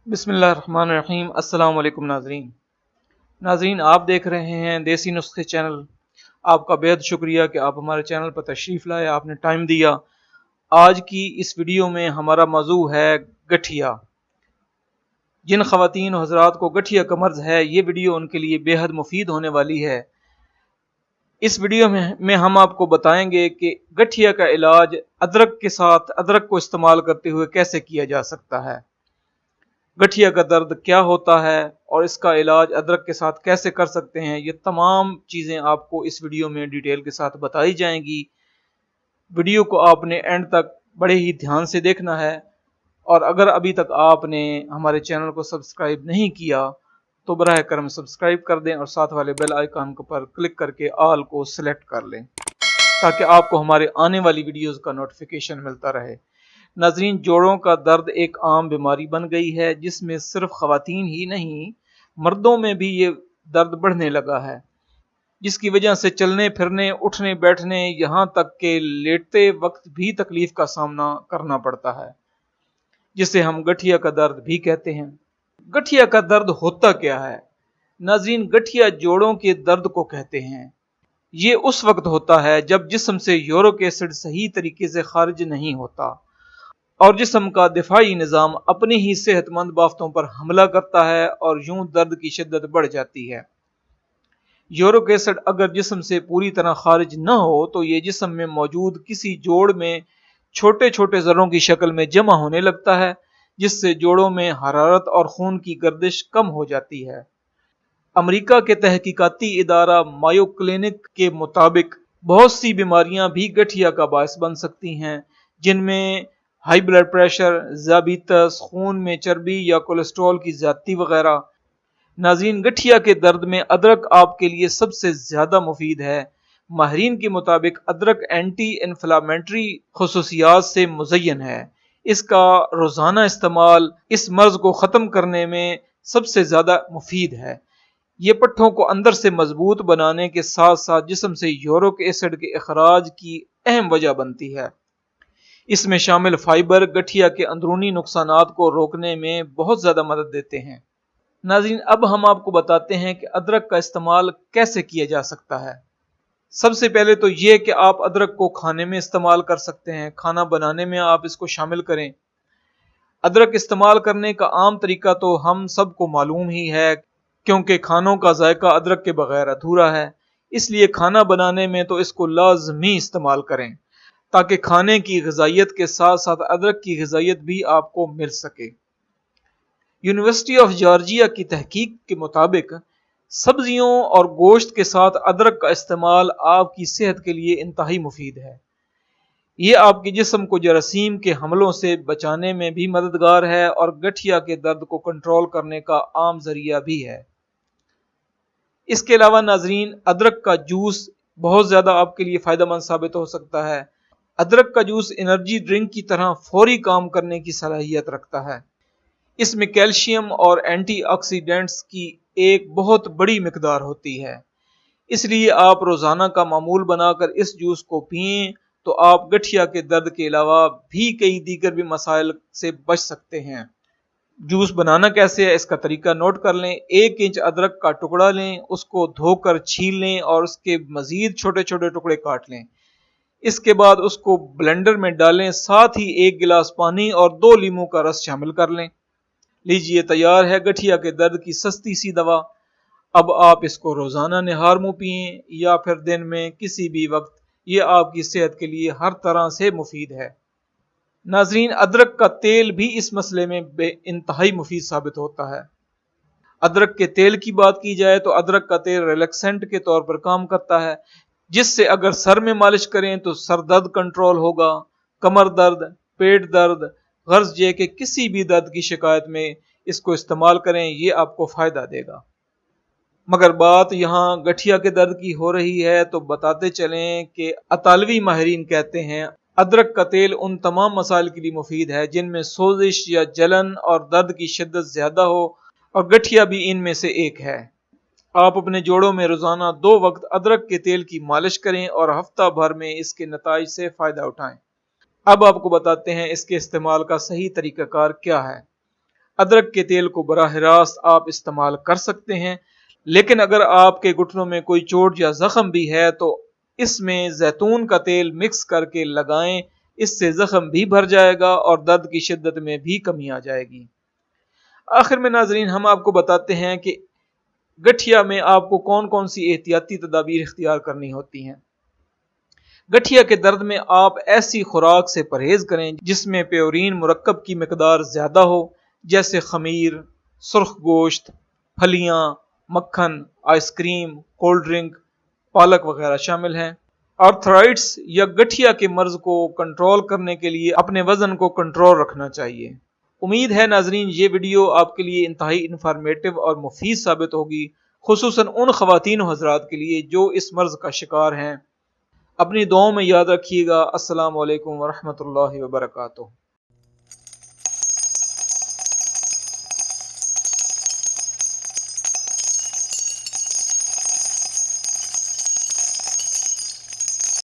बिस्मिल्लाहिर्रहमानिर्रहीम। अस्सलाम वालेकुम नाजरीन, आप देख रहे हैं देसी नुस्खे चैनल। आपका बेहद शुक्रिया कि आप हमारे चैनल पर तशरीफ़ लाए, आपने टाइम दिया। आज की इस वीडियो में हमारा मौजू है गठिया। जिन ख़वातीन और हज़रात को गठिया का मर्ज़ है, ये वीडियो उनके लिए बेहद मुफीद होने वाली है। इस वीडियो में हम आपको बताएंगे कि गठिया का इलाज अदरक के साथ अदरक को इस्तेमाल करते हुए कैसे किया जा सकता है, गठिया का दर्द क्या होता है और इसका इलाज अदरक के साथ कैसे कर सकते हैं। ये तमाम चीज़ें आपको इस वीडियो में डिटेल के साथ बताई जाएंगी। वीडियो को आपने एंड तक बड़े ही ध्यान से देखना है, और अगर अभी तक आपने हमारे चैनल को सब्सक्राइब नहीं किया तो बराह करम सब्सक्राइब कर दें और साथ वाले बेल आइकन पर क्लिक करके ऑल को सिलेक्ट कर लें ताकि आपको हमारे आने वाली वीडियोज़ का नोटिफिकेशन मिलता रहे। नाजरीन, जोड़ों का दर्द एक आम बीमारी बन गई है जिसमें सिर्फ ख़वातीन ही नहीं, मर्दों में भी ये दर्द बढ़ने लगा है, जिसकी वजह से चलने फिरने, उठने बैठने, यहाँ तक के लेटते वक्त भी तकलीफ का सामना करना पड़ता है, जिसे हम गठिया का दर्द भी कहते हैं। गठिया का दर्द होता क्या है? नाजरीन, गठिया जोड़ों के दर्द को कहते हैं। ये उस वक्त होता है जब जिस्म से यूरिक एसिड सही तरीके से खारिज नहीं होता और जिस्म का दिफाई निज़ाम अपनी ही सेहतमंद बाफ्तों पर हमला करता है और यूं दर्द की शिद्दत बढ़ जाती है। यूरिक एसिड अगर जिस्म से पूरी तरह खारिज न हो तो ये जिस्म में मौजूद किसी जोड़ में छोटे छोटे ज़र्रों की शक्ल में जमा होने लगता है, जिससे जोड़ों में हरारत और खून की गर्दिश कम हो जाती है। अमेरिका के तहकीकाती इदारा मायो क्लिनिक के मुताबिक बहुत सी बीमारियां भी गठिया का बायस बन सकती हैं, जिनमें हाई ब्लड प्रेशर, ज़ियाबीतस, खून में चर्बी या कोलेस्ट्रॉल की ज़्यादती वगैरह। नाज़रीन, गठिया के दर्द में अदरक आपके लिए सबसे ज़्यादा मुफीद है। माहिरीन के मुताबिक अदरक एंटी इन्फ्लामेटरी खुसूसियात से मुज़य्यन है। इसका रोज़ाना इस्तेमाल इस मर्ज़ को ख़त्म करने में सबसे ज़्यादा मुफीद है। ये पट्ठों को अंदर से मजबूत बनाने के साथ साथ जिस्म से यूरिक एसिड के अखराज की अहम वजह बनती है। इसमें शामिल फाइबर गठिया के अंदरूनी नुकसानात को रोकने में बहुत ज़्यादा मदद देते हैं। नाज़रीन, अब हम आपको बताते हैं कि अदरक का इस्तेमाल कैसे किया जा सकता है। सबसे पहले तो ये कि आप अदरक को खाने में इस्तेमाल कर सकते हैं, खाना बनाने में आप इसको शामिल करें। अदरक इस्तेमाल करने का आम तरीका तो हम सबको मालूम ही है, क्योंकि खानों का जायका अदरक के बगैर अधूरा है। इसलिए खाना बनाने में तो इसको लाजमी इस्तेमाल करें ताकि खाने की ग़िज़ाइयत के साथ साथ अदरक की ग़िज़ाइयत भी आपको मिल सके। यूनिवर्सिटी ऑफ जॉर्जिया की तहकीक के मुताबिक सब्जियों और गोश्त के साथ अदरक का इस्तेमाल आपकी सेहत के लिए इंतहाई मुफीद है। ये आपके जिस्म को जरासीम के हमलों से बचाने में भी मददगार है और गठिया के दर्द को कंट्रोल करने का आम जरिया भी है। इसके अलावा नाजरीन, अदरक का जूस बहुत ज़्यादा आपके लिए फ़ायदेमंद साबित हो सकता है। अदरक का जूस एनर्जी ड्रिंक की तरह फौरी काम करने की सलाहियत रखता है। इसमें कैल्शियम और एंटीऑक्सीडेंट्स की एक बहुत बड़ी मिकदार होती है। इसलिए आप रोज़ाना का मामूल बनाकर इस जूस को पिएं तो आप गठिया के दर्द के अलावा भी कई दीगर भी मसाइल से बच सकते हैं। जूस बनाना कैसे है, इसका तरीका नोट कर लें। 1 इंच अदरक का टुकड़ा लें, उसको धोकर छील लें और उसके मजीद छोटे छोटे टुकड़े काट लें। इसके बाद उसको ब्लेंडर में डालें, साथ ही 1 गिलास पानी और 2 लीमू का रस शामिल कर लें। लीजिए, तैयार है गठिया के दर्द की सस्ती सी दवा। अब आप इसको रोजाना निहार मुंह पिएं या फिर दिन में किसी भी वक्त, ये आपकी सेहत के लिए हर तरह से मुफीद है। नाजरीन, अदरक का तेल भी इस मसले में इंतहाई मुफीद साबित होता है। अदरक के तेल की बात की जाए तो अदरक का तेल रिलैक्सेंट के तौर पर काम करता है, जिससे अगर सर में मालिश करें तो सर दर्द कंट्रोल होगा। कमर दर्द, पेट दर्द, गर्ज जे के किसी भी दर्द की शिकायत में इसको इस्तेमाल करें, ये आपको फायदा देगा। मगर बात यहाँ गठिया के दर्द की हो रही है तो बताते चलें कि अतालवी माहिरीन कहते हैं अदरक का तेल उन तमाम मसाइल के लिए मुफीद है जिनमें सोजिश या जलन और दर्द की शिद्दत ज्यादा हो, और गठिया भी इनमें से एक है। आप अपने जोड़ों में रोजाना 2 वक्त अदरक के तेल की मालिश करें और हफ्ता भर में इसके नताइज से फायदा उठाएं। अब आपको बताते हैं इसके इस्तेमाल का सही तरीकाकार क्या है। ادرک کے تیل کو براہ راست آپ استعمال کر سکتے ہیں، لیکن اگر آپ کے گھٹنوں میں کوئی چوٹ یا زخم بھی ہے تو اس میں زیتون کا تیل مکس کر کے لگائیں، اس سے زخم بھی بھر جائے گا اور درد کی شدت میں بھی کمی آ جائے گی۔ آخر میں ناظرین ہم آپ کو بتاتے ہیں کہ گٹھیا میں آپ کو کون کون سی احتیاطی تدابیر اختیار کرنی ہوتی ہیں۔ گٹھیا کے درد میں آپ ایسی خوراک سے پرہیز کریں جس میں پیورین مرکب کی مقدار زیادہ ہو، جیسے خمیر، سرخ گوشت، پھلیاں، مکھن، آئس کریم، کولڈ ڈرنک، پالک وغیرہ شامل ہیں۔ آرتھرائٹس یا گٹھیا کے مرض کو کنٹرول کرنے کے لیے اپنے وزن کو کنٹرول رکھنا چاہیے۔ امید ہے ناظرین یہ ویڈیو آپ کے لیے انتہائی انفارمیٹو اور مفید ثابت ہوگی، خصوصاً ان خواتین و حضرات کے لیے جو اس مرض کا شکار ہیں۔ اپنی دعاؤں میں یاد رکھیے گا۔ السلام علیکم ورحمۃ اللہ وبرکاتہ۔